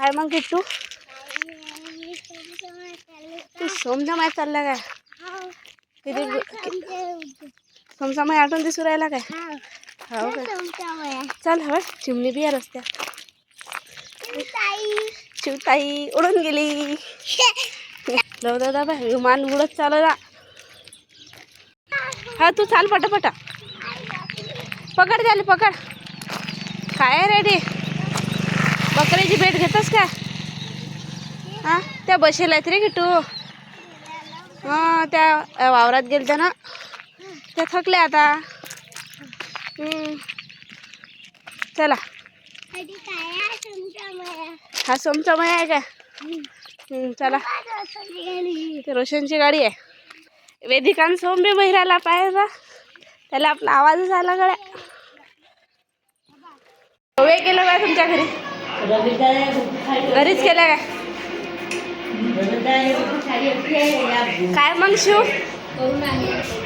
काय मग किट्टू तू सोमजमाय चालला काय किती सोमजमाय आठवण दिसू राहिला काय हो काय चल हवं चिमणी बी आहे रस्त्यात शिवताई उडून गेली जाऊ दादा बाय विमान उडत चालला हा तू चाल पटापटा पकड झाली पकड काय रेडी बकरीची भेट घेतोस का हां त्या बसेल आहेत रे किटू हां त्या वावरात गेलत्या ना त्या थकल्या आता चला हा सोमचमय आहे का चला ते रोशनची गाडी आहे वेदिकान सोम बी बहिराला पाहिजे त्याला आपला आवाजच आला गड्या वे केलं काय तुमच्या घरी घरीच केलं काय मग शिव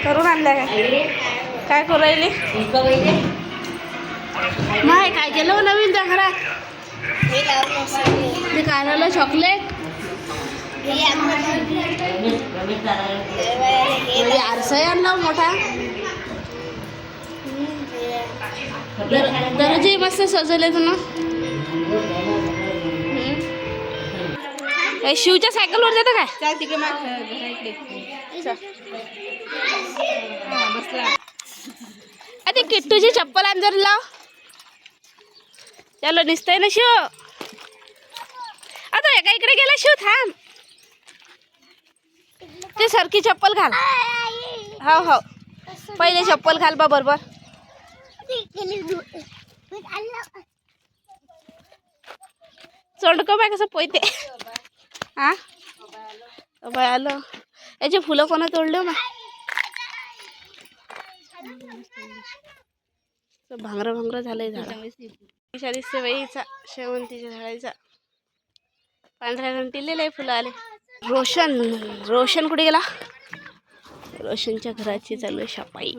करून आणल्या काय करू राहिली माय काय केलं नवीन त्या घरात ते काय झालं चॉकलेट आरसा आणला मोठा दरवाजे मस्त सजवले तुला शिवच्या सायकलवर जातं काय चाल तिकडे अरे किट्टूची चप्पल आण जर लाव चलो दिसतंय ना शिव आता एका इकडे गेला शिव थांब ते सरकी चप्पल घाल हो हो पहिले चप्पल घाल बा बरोबर चोंडको बाय कसं पोयते हा बाय आलं याचे फुलं कोणा तोडले मग भांगरं भांगरं झालंय झाड दिसते बाईचा शेवंतीच्या झाडाचा पांढऱ्या घंटीले फुलं आले रोशन कुठे गेला रोशनच्या घराची चालू आहे छपाई